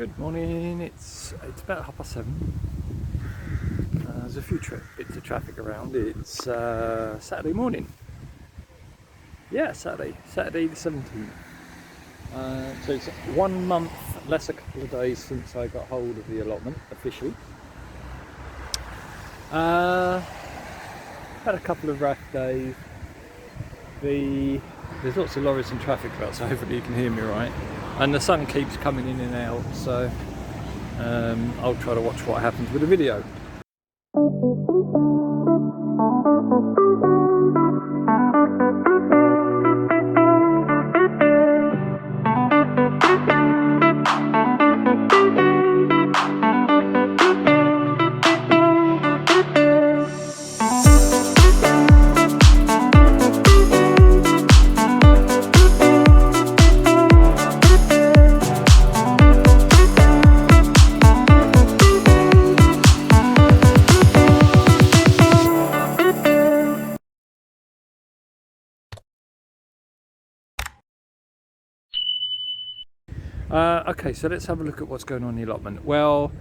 Good morning. It's about 7:30. There's a few bits of traffic around. It's Saturday morning. Yeah, Saturday the 17th. So it's 1 month, less a couple of days since I got hold of the allotment officially. Had a couple of rough days. There's lots of lorries and traffic about, so hopefully you can hear me right. And the sun keeps coming in and out, so I'll try to watch what happens with the video. Okay, so let's have a look at what's going on in the allotment. Well,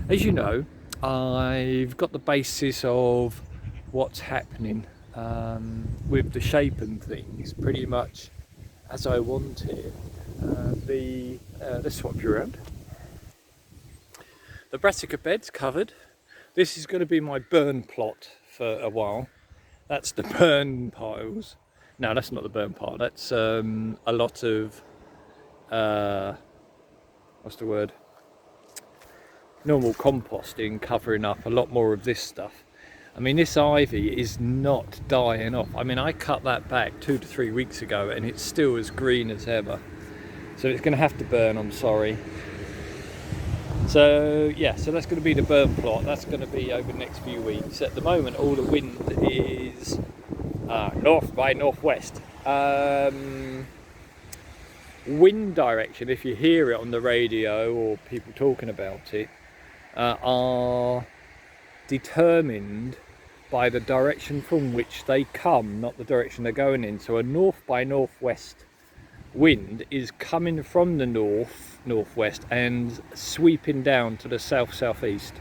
as you know, I've got the basis of what's happening with the shape and things pretty much as I want it. Let's swap you around. The brassica bed's covered. This is going to be my burn plot for a while. That's the burn piles. No, that's not the burn pile. That's a lot of what's the word? Normal composting, covering up a lot more of this stuff. I mean, this ivy is not dying off. I mean, I cut that back 2 to 3 weeks ago and it's still as green as ever. So it's going to have to burn, I'm sorry. So yeah, so that's going to be the burn plot. That's going to be over the next few weeks. At the moment, all the wind is north by northwest. Wind direction, if you hear it on the radio or people talking about it, are determined by the direction from which they come, not the direction they're going in. So a north by northwest wind is coming from the northwest and sweeping down to the southeast.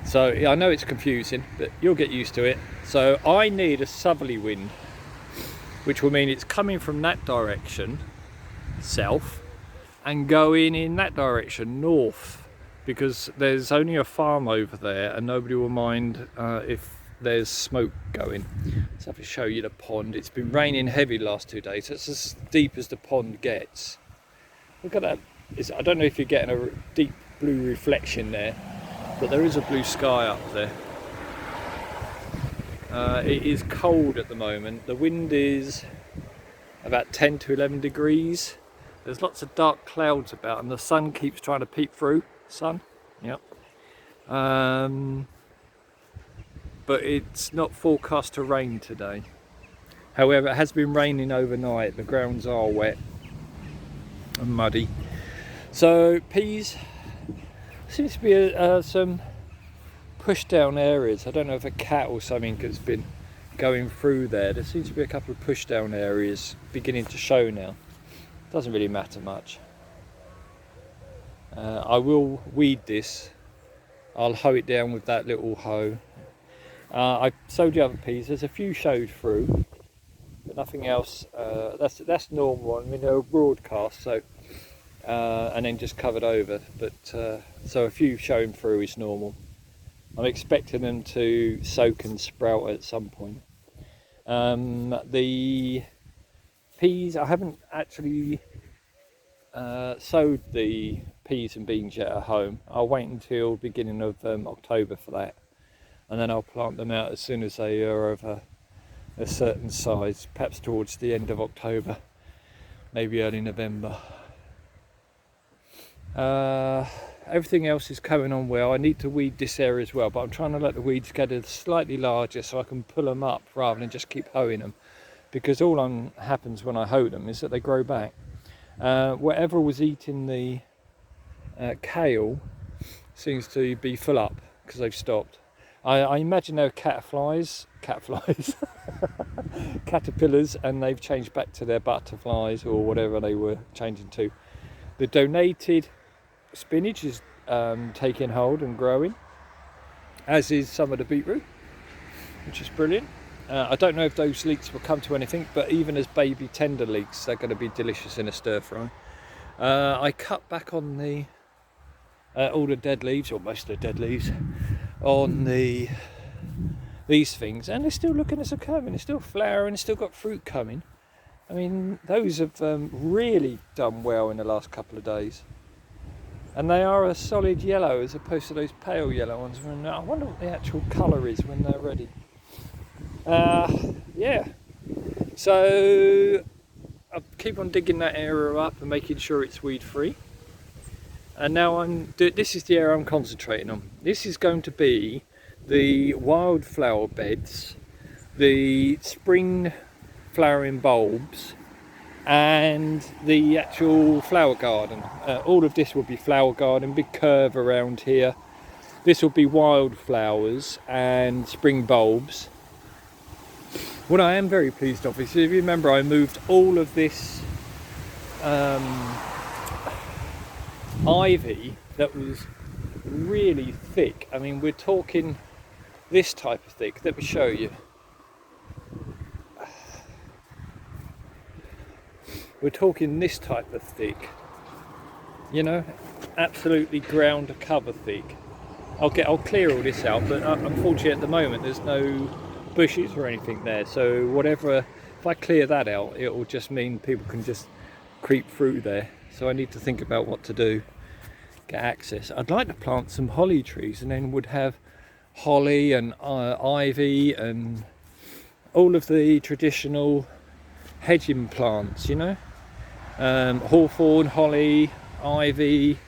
So I know it's confusing, but you'll get used to it. So I need a southerly wind, which will mean it's coming from that direction, south, and going in that direction, north, because there's only a farm over there and nobody will mind if there's smoke going. Let's have to show you the pond. It's been raining heavy the last 2 days. It's as deep as the pond gets. Look at that. I don't know if you're getting a deep blue reflection there, but there is a blue sky up there. It is cold at the moment. The wind is about 10 to 11 degrees. There's lots of dark clouds about and the sun keeps trying to peep through. Sun, yep. But it's not forecast to rain today. However, it has been raining overnight. The grounds are wet and muddy. So peas, seems to be some push down areas. I don't know if a cat or something has been going through there. There seems to be a couple of push down areas beginning to show now. Doesn't really matter much. I will weed this. I'll hoe it down with that little hoe. I sowed the other peas. There's a few showed through, but nothing else. That's normal. I mean, they're broadcast, so and then just covered over. But so a few showing through is normal. I'm expecting them to soak and sprout at some point. The peas, I haven't actually sowed the peas and beans yet at home. I'll wait until beginning of October for that, and then I'll plant them out as soon as they are of a certain size, perhaps towards the end of October, maybe early November. Everything else is coming on well. I need to weed this area as well, but I'm trying to let the weeds get slightly larger so I can pull them up rather than just keep hoeing them, because all happens when I hoe them is that they grow back. Whatever was eating the kale seems to be full up because they've stopped. I imagine they're caterpillars, and they've changed back to their butterflies or whatever they were changing to. The donated spinach is taking hold and growing, as is some of the beetroot, which is brilliant. I don't know if those leeks will come to anything, but even as baby tender leeks, they're going to be delicious in a stir fry. I cut back on the all the dead leaves, or most of the dead leaves, on these things, and they're still looking as they're coming. They're still flowering, still got fruit coming. I mean, those have really done well in the last couple of days. And they are a solid yellow as opposed to those pale yellow ones. I wonder what the actual colour is when they're ready. Yeah, so I'll keep on digging that area up and making sure it's weed free. And now this is the area I'm concentrating on. This is going to be the wildflower beds, the spring flowering bulbs, and the actual flower garden. All of this will be flower garden, big curve around here. This will be wildflowers and spring bulbs. What I am very pleased of is, if you remember, I moved all of this ivy that was really thick. I mean, we're talking this type of thick. Let me show you. We're talking this type of thick, you know, absolutely ground cover thick. I'll clear all this out, but unfortunately at the moment there's no bushes or anything there, so whatever, if I clear that out, it will just mean people can just creep through there. So I need to think about what to do, get access. I'd like to plant some holly trees, and then would have holly and ivy and all of the traditional hedging plants, you know, hawthorn, holly, ivy,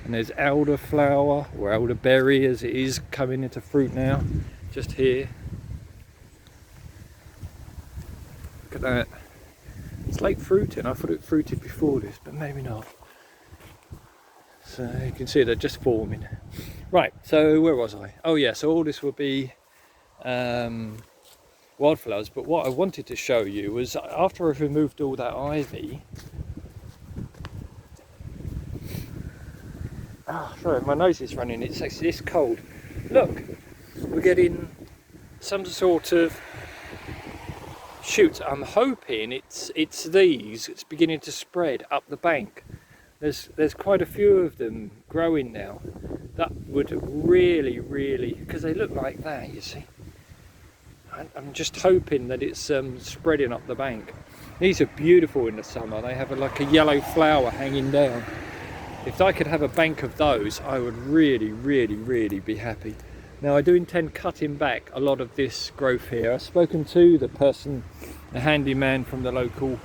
and there's elderflower, or elderberry as it is coming into fruit now, just here. Look at that. It's late fruiting. I thought it fruited before this, but maybe not. So you can see they're just forming. Right, so where was I? Oh yeah, so all this will be wildflowers, but what I wanted to show you was, after I've removed all that ivy, sorry, my nose is running, it's cold. Look, we're getting some sort of shoot. I'm hoping it's these. It's beginning to spread up the bank. There's quite a few of them growing now. That would really, because they look like that, you see. I'm just hoping that it's spreading up the bank. These are beautiful in the summer. They have like a yellow flower hanging down. If I could have a bank of those, I would really be happy. Now, I do intend cutting back a lot of this growth here. I've spoken to the person, the handyman from the local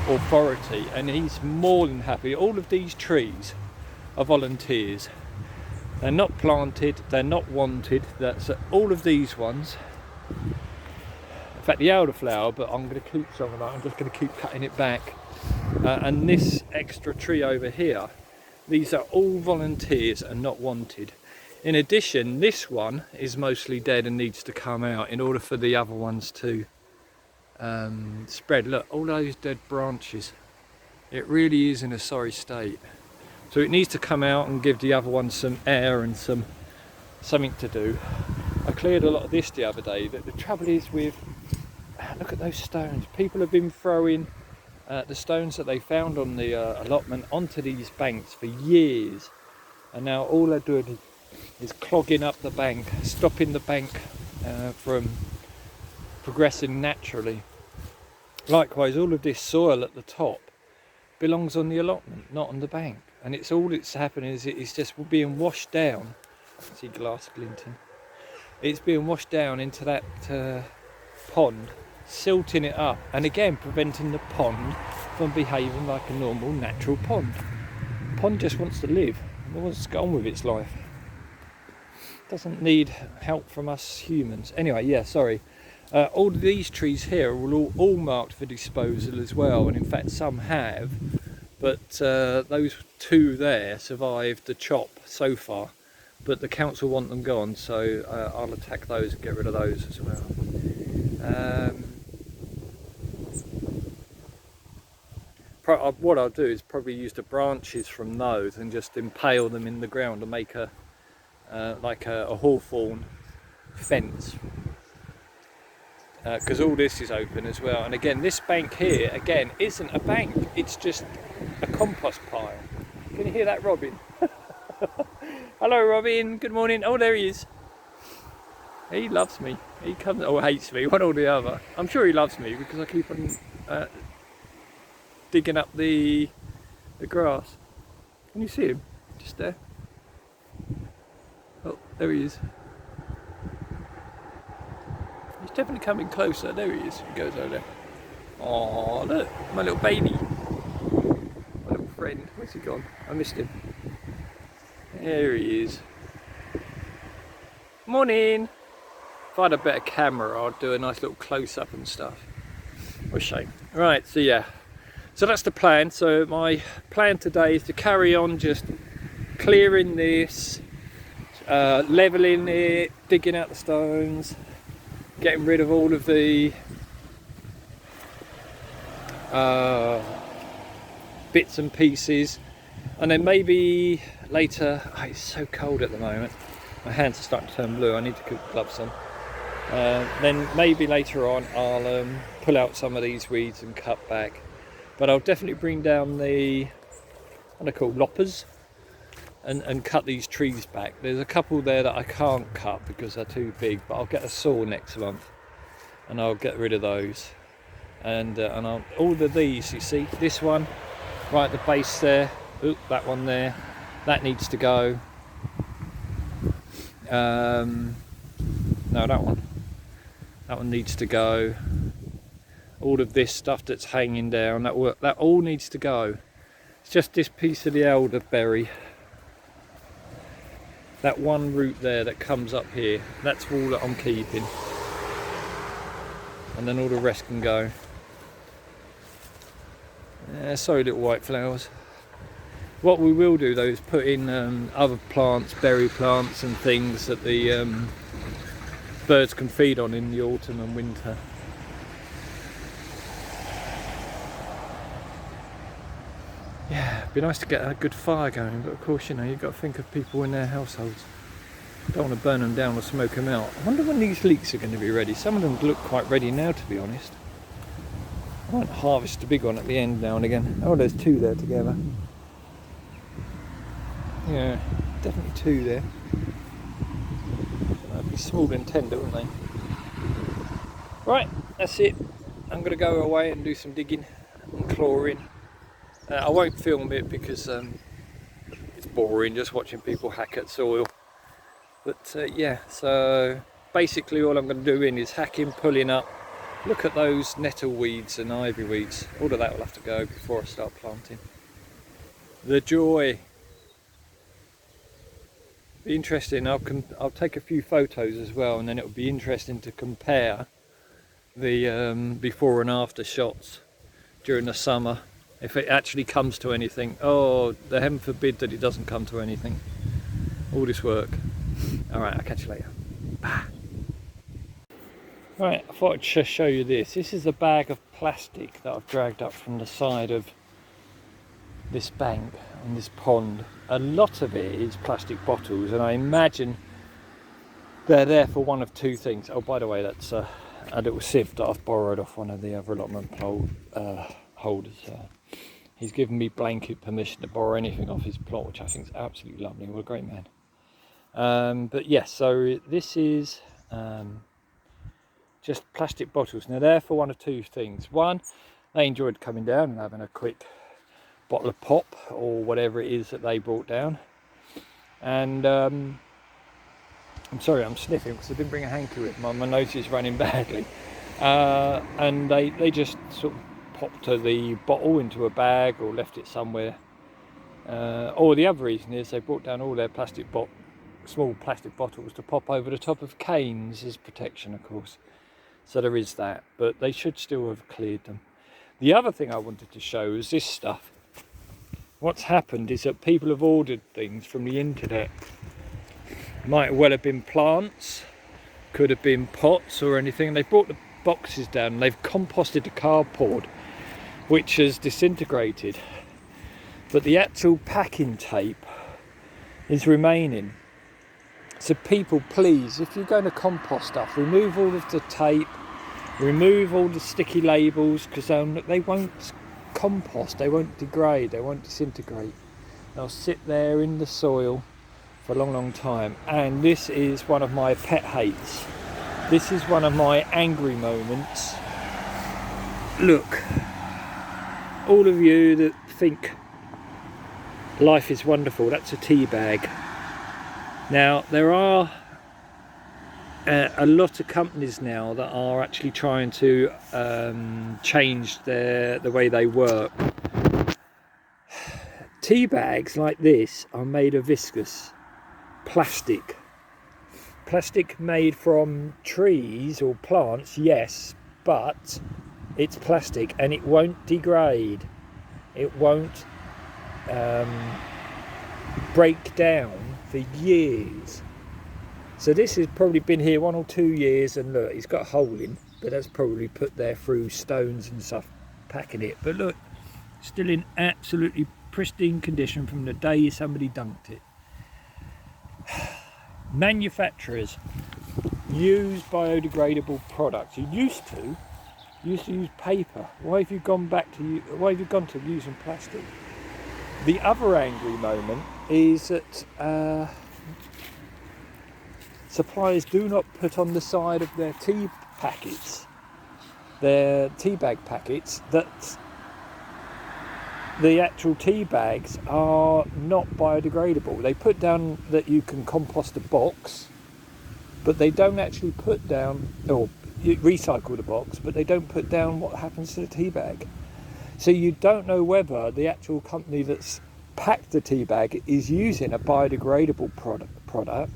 authority, and he's more than happy. All of these trees are volunteers. They're not planted, they're not wanted. That's all of these ones. In fact, the elderflower, but I'm going to keep some of that. I'm just going to keep cutting it back. And this extra tree over here, these are all volunteers and not wanted. In addition, this one is mostly dead and needs to come out in order for the other ones to spread. Look, all those dead branches. It really is in a sorry state. So it needs to come out and give the other ones some air and something to do. I cleared a lot of this the other day. The trouble is with, look at those stones. People have been throwing the stones that they found on the allotment onto these banks for years, and now all they're doing is clogging up the bank, stopping the bank from progressing naturally. Likewise, all of this soil at the top belongs on the allotment, not on the bank, and it's all that's happening is it's just being washed down. I can see glass glinting. It's being washed down into that pond, silting it up, and again preventing the pond from behaving like a normal natural pond. The pond just wants to live, it wants to go on with its life. It doesn't need help from us humans. Anyway, yeah, sorry. All of these trees here are all marked for disposal as well, and in fact some have, but those two there survived the chop so far, but the council want them gone, so I'll attack those and get rid of those as well. what I'll do is probably use the branches from those and just impale them in the ground and make a like a hawthorn fence, because all this is open as well. And again, this bank here again isn't a bank, it's just a compost pile. Can you hear that robin? Hello Robin, good morning. Oh, there he is. He loves me. He comes or hates me, one or the other. I'm sure he loves me because I keep on digging up the grass. Can you see him? Just there. Oh, there he is. He's definitely coming closer. There he is. He goes over there. Oh, look, my little baby. My little friend. Where's he gone? I missed him. There he is. Morning. If I had a better camera, I'd do a nice little close-up and stuff. What a shame. Right, so yeah. So that's the plan. So my plan today is to carry on just clearing this, leveling it, digging out the stones, getting rid of all of the bits and pieces, and then maybe later, oh, it's so cold at the moment, my hands are starting to turn blue, I need to put gloves on. Then maybe later on I'll pull out some of these weeds and cut back, but I'll definitely bring down the, what I call loppers, and cut these trees back. There's a couple there that I can't cut because they're too big, but I'll get a saw next month and I'll get rid of those. And I'll, all of these, you see, this one right at the base there, oop, that one there, that needs to go. No, that one needs to go. All of this stuff that's hanging down, that all needs to go. It's just this piece of the elderberry, that one root there that comes up here, that's all that I'm keeping, and then all the rest can go. Sorry little white flowers. What we will do though is put in other plants, berry plants and things that the birds can feed on in the autumn and winter. Yeah, it'd be nice to get a good fire going, but of course, you know, you've got to think of people in their households. Don't want to burn them down or smoke them out. I wonder when these leeks are going to be ready. Some of them look quite ready now, to be honest. I might harvest a big one at the end now and again. Oh, there's two there together. Yeah, definitely two there. They'd be small and tender, wouldn't they? Right, that's it. I'm going to go away and do some digging and clawing. I won't film it because it's boring just watching people hack at soil. But yeah, so basically all I'm going to do is hacking, pulling up. Look at those nettle weeds and ivy weeds. All of that will have to go before I start planting. The joy. Be interesting. I'll take a few photos as well, and then it'll be interesting to compare the before and after shots during the summer. If it actually comes to anything. Oh, the heaven forbid that it doesn't come to anything. All this work. Alright, I'll catch you later. Bye. Right, I thought I'd just show you this. This is a bag of plastic that I've dragged up from the side of this bank on this pond. A lot of it is plastic bottles, and I imagine they're there for one of two things. Oh, by the way, that's a little sieve that I've borrowed off one of the other allotment holders. He's given me blanket permission to borrow anything off his plot, which I think is absolutely lovely. What a great man. But yes, so this is just plastic bottles. Now they're for one of two things. One, they enjoyed coming down and having a quick bottle of pop or whatever it is that they brought down. And I'm sorry, I'm sniffing because I didn't bring a hanky with me. My nose is running badly. And they just sort of popped the bottle into a bag or left it somewhere. Or the other reason is they brought down all their small plastic bottles to pop over the top of canes as protection, of course. So there is that, but they should still have cleared them. The other thing I wanted to show is this stuff. What's happened is that people have ordered things from the internet. Might well have been plants, could have been pots or anything. They brought the boxes down and they've composted the cardboard which has disintegrated, but the actual packing tape is remaining. So people, please, if you're going to compost stuff, remove all of the tape, remove all the sticky labels, because they won't compost, they won't degrade, they won't disintegrate. They'll sit there in the soil for a long, long time. And this is one of my pet hates. This is one of my angry moments. Look, all of you that think life is wonderful, that's a tea bag. Now, there are a lot of companies now that are actually trying to change the way they work. Tea bags like this are made of viscous plastic. Plastic made from trees or plants, yes, but it's plastic and it won't degrade. It won't break down for years. So this has probably been here 1 or 2 years, and look, it's got a hole in, but that's probably put there through stones and stuff packing it. But look, still in absolutely pristine condition from the day somebody dunked it. Manufacturers use biodegradable products. You used to use paper. Why have you gone to using plastic? The other angry moment is that suppliers do not put on the side of their tea packets, their tea bag packets, that the actual tea bags are not biodegradable. They put down that you can compost a box, but they don't actually put down, or recycle the box, but they don't put down what happens to the tea bag. So you don't know whether the actual company that's packed the tea bag is using a biodegradable product,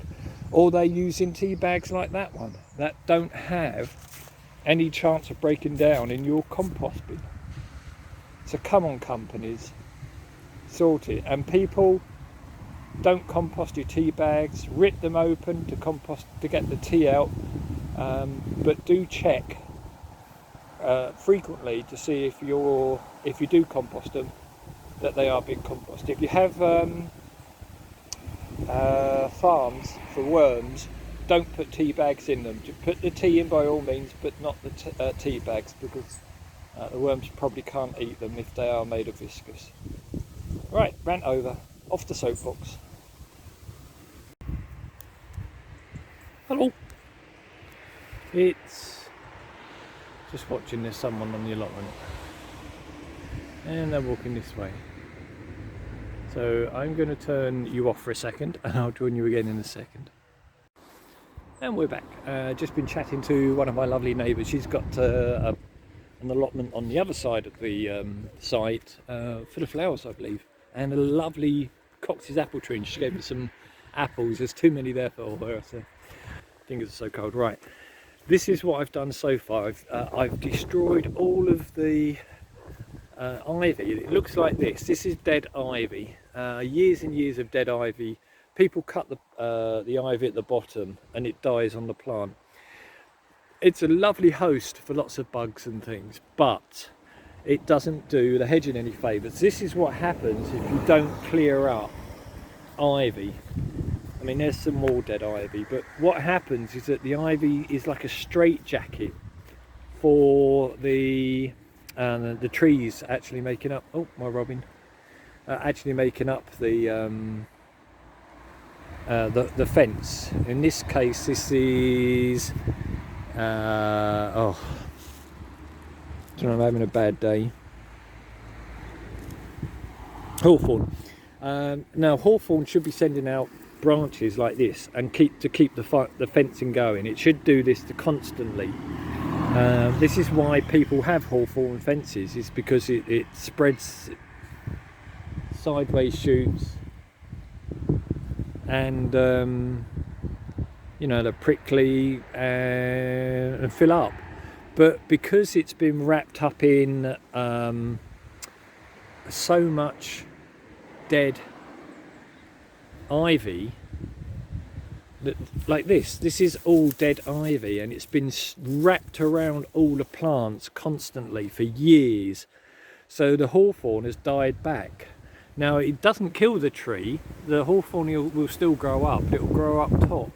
or they're using tea bags like that one that don't have any chance of breaking down in your compost bin. So come on, companies, sort it. And people, don't compost your tea bags, rip them open to compost to get the tea out, but do check frequently to see if you do compost them, that they are being composted. If you have farms for worms, don't put tea bags in them. Put the tea in by all means, but not the tea bags, because the worms probably can't eat them if they are made of viscous. Right, rant over. Off the soapbox. Hello. It's just watching, there's someone on the allotment. And they're walking this way. So I'm going to turn you off for a second and I'll join you again in a second. And we're back. Just been chatting to one of my lovely neighbours. She's got an allotment on the other side of the site for the flowers, I believe, and a lovely Cox's apple tree, and she gave me some apples. There's too many there for her, so fingers are so cold. Right, this is what I've done so far. I've destroyed all of the ivy. It looks like this is dead ivy, years and years of dead ivy. People cut the ivy at the bottom and it dies on the plant. It's a lovely host for lots of bugs and things, but it doesn't do the hedging any favours. This is what happens if you don't clear up ivy. I mean, there's some more dead ivy, but what happens is that the ivy is like a straitjacket for the trees actually making up, oh my robin, actually making up the fence. In this case, this is oh, I don't know, I'm having a bad day. Hawthorn. Now hawthorn should be sending out branches like this and keep the fencing going. It should do this constantly. This is why people have hawthorn fences, is because it spreads sideways shoots, and you know, they're prickly and fill up. But because it's been wrapped up in so much dead ivy, that, like this is all dead ivy, and it's been wrapped around all the plants constantly for years. So the hawthorn has died back. Now it doesn't kill the tree, the hawthorn will still grow up, it will grow up top,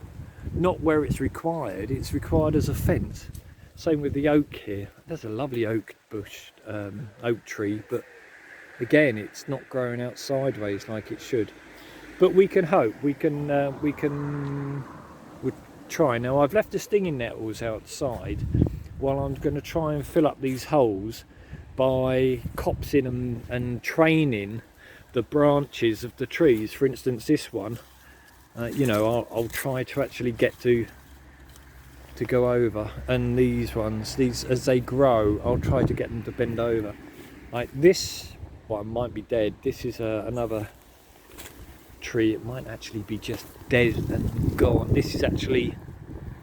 not where it's required as a fence. Same with the oak here, there's a lovely oak bush, oak tree, but again it's not growing out sideways like it should. But we can hope, we'll try. Now I've left the stinging nettles outside while I'm going to try and fill up these holes by copsing and training the branches of the trees. For instance, this one, you know, I'll try to actually get to go over, and these ones, these as they grow, I'll try to get them to bend over. Like this one might be dead. This is another tree. It might actually be just dead and gone. This is actually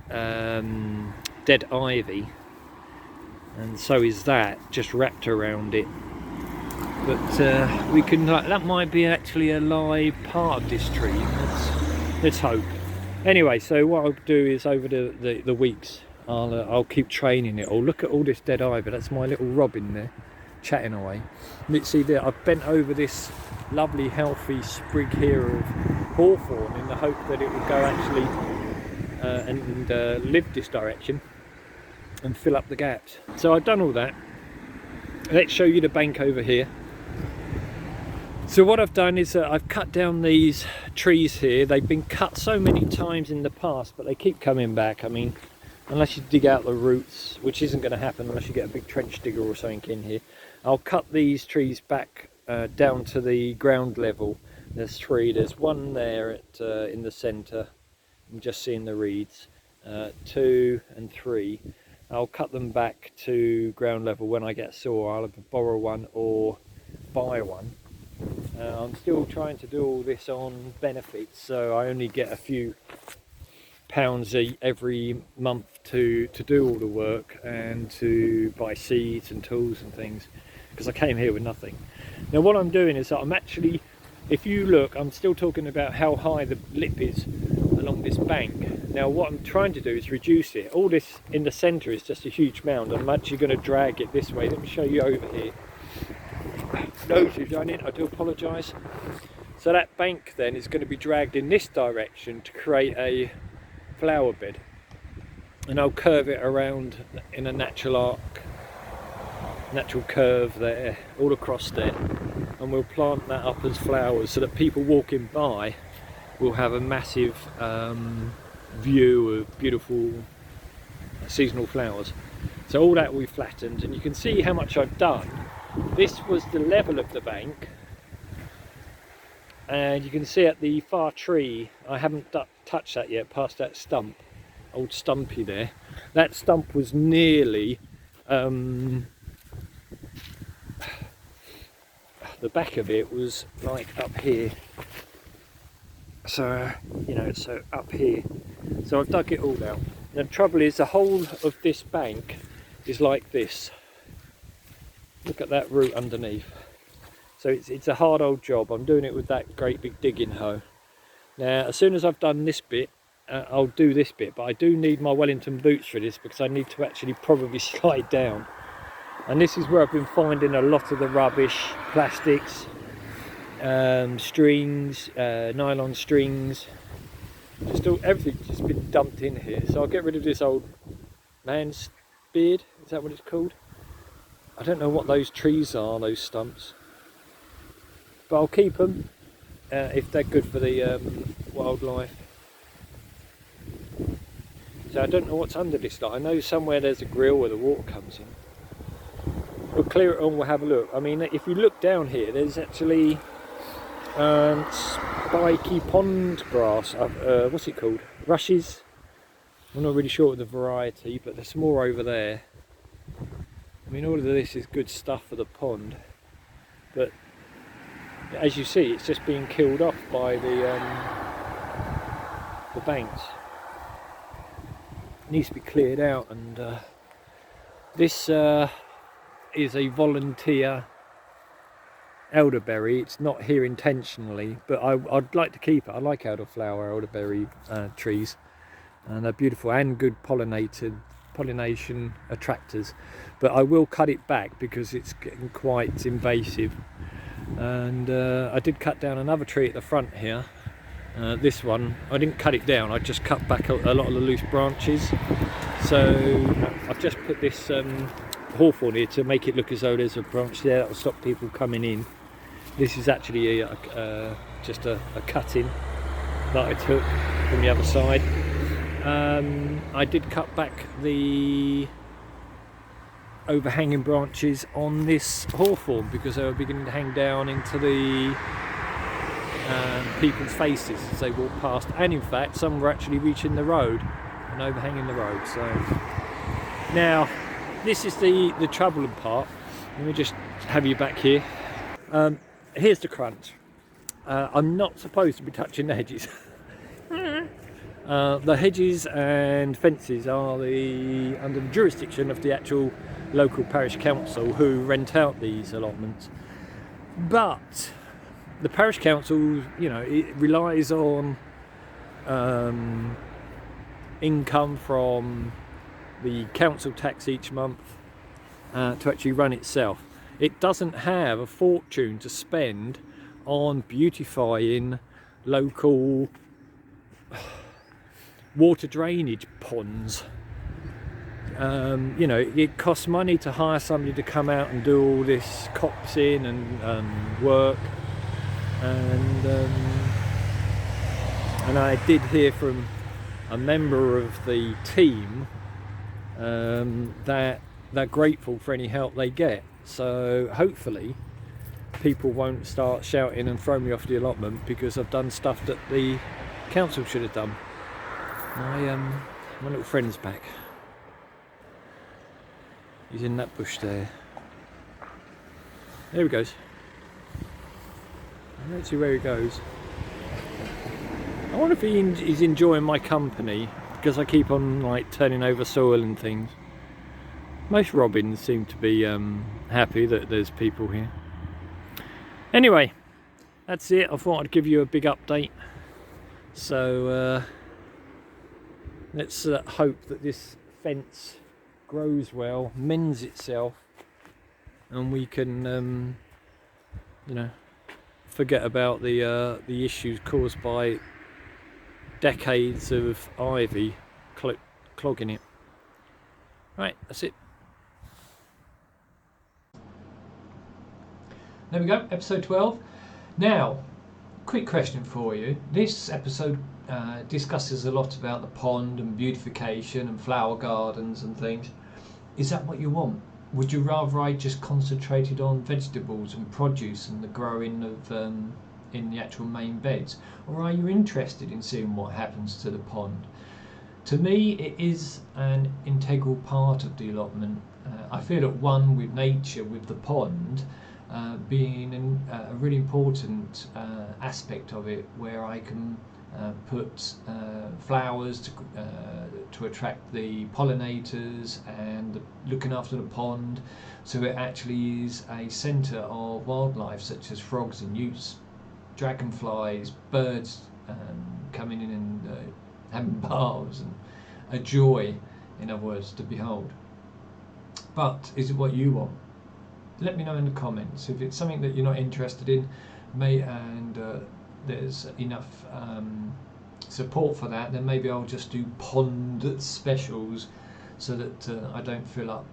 dead ivy, and so is that, just wrapped around it. But we can, that might be actually a live part of this tree. Let's hope. Anyway, so what I'll do is over the weeks, I'll keep training it. Oh, look at all this dead ivy. That's my little robin there, chatting away. Let's see there. I've bent over this lovely, healthy sprig here of hawthorn in the hope that it will go actually and live this direction and fill up the gaps. So I've done all that. Let's show you the bank over here. So what I've done is I've cut down these trees here. They've been cut so many times in the past, but they keep coming back. I mean, unless you dig out the roots, which isn't going to happen unless you get a big trench digger or something in here. I'll cut these trees back down to the ground level. There's three. There's one there at in the centre. I'm just seeing the reeds. 2 and 3. I'll cut them back to ground level when I get saw. I'll either borrow one or buy one. I'm still trying to do all this on benefits, so I only get a few pounds every month to do all the work and to buy seeds and tools and things, because I came here with nothing. Now what I'm doing is that I'm actually, if you look, I'm still talking about how high the lip is along this bank. Now what I'm trying to do is reduce it. All this in the centre is just a huge mound. I'm actually going to drag it this way. Let me show you over here. Nose is running, I do apologise. So that bank then is going to be dragged in this direction to create a flower bed, and I'll curve it around in a natural arc, natural curve there, all across there, and we'll plant that up as flowers so that people walking by will have a massive view of beautiful seasonal flowers. So all that will be flattened, and you can see how much I've done. This was the level of the bank, and you can see at the far tree, I haven't touched that yet, past that stump, old stumpy there. That stump was nearly, the back of it was like up here. So, you know, so up here. So I've dug it all out. The trouble is the whole of this bank is like this. Look at that root underneath. So it's a hard old job. I'm doing it with that great big digging hoe. Now as soon as I've done this bit, I'll do this bit, but I do need my Wellington boots for this, because I need to actually probably slide down. And this is where I've been finding a lot of the rubbish, plastics, strings, nylon strings, everything's just been dumped in here. So I'll get rid of this old man's beard, is that what it's called? I don't know what those trees are, those stumps, but I'll keep them if they're good for the wildlife. So I don't know what's under this lot. I know somewhere there's a grill where the water comes in. We'll clear it on, we'll have a look. I mean, if you look down here, there's actually spiky pond grass, what's it called? Rushes? I'm not really sure of the variety, but there's more over there. I mean, all of this is good stuff for the pond, but as you see, it's just being killed off by the banks. It needs to be cleared out, and this is a volunteer elderberry. It's not here intentionally, but I'd like to keep it. I like elderflower, elderberry trees, and they're beautiful and good pollinated pollination attractors, but I will cut it back because it's getting quite invasive. And I did cut down another tree at the front here. This one, I didn't cut it down, I just cut back a lot of the loose branches. So I've just put this hawthorn here to make it look as though there's a branch there that will stop people coming in. This is actually just a cutting that I took from the other side. I did cut back the overhanging branches on this hawthorn because they were beginning to hang down into the people's faces as they walk past, and in fact some were actually reaching the road and overhanging the road. So now this is the troubling part. Let me just have you back here. Here's the crunch. I'm not supposed to be touching the hedges. The hedges and fences are under the jurisdiction of the actual local parish council who rent out these allotments. But the parish council, you know, it relies on income from the council tax each month to actually run itself. It doesn't have a fortune to spend on beautifying local water drainage ponds. You know, it costs money to hire somebody to come out and do all this copsing and work. And I did hear from a member of the team that they're grateful for any help they get. So hopefully people won't start shouting and throw me off the allotment because I've done stuff that the council should have done. My little friend's back. He's in that bush there. There he goes. I don't see where he goes. I wonder if he's enjoying my company because I keep on like turning over soil and things. Most robins seem to be happy that there's people here. Anyway, that's it. I thought I'd give you a big update. So let's hope that this fence grows well, mends itself, and we can, you know, forget about the issues caused by decades of ivy clogging it. Right, that's it. There we go, episode 12. Now, quick question for you. This episode discusses a lot about the pond and beautification and flower gardens and things. Is that what you want? Would you rather I just concentrated on vegetables and produce and the growing of in the actual main beds? Or are you interested in seeing what happens to the pond? To me, it is an integral part of the allotment. I feel at one with nature, with the pond, being a really important aspect of it, where I can put flowers to attract the pollinators and looking after the pond, so it actually is a centre of wildlife such as frogs and newts, dragonflies, birds coming in and having baths, and a joy, in other words, to behold. But is it what you want? Let me know in the comments. If it's something that you're not interested in, and there's enough support for that, then maybe I'll just do pond specials so that I don't fill up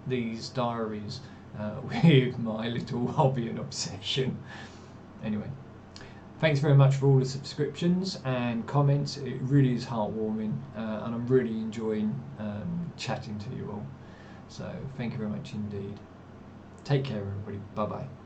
these diaries with my little hobby and obsession. Anyway, thanks very much for all the subscriptions and comments. It really is heartwarming, and I'm really enjoying chatting to you all. So thank you very much indeed. Take care, everybody. Bye bye.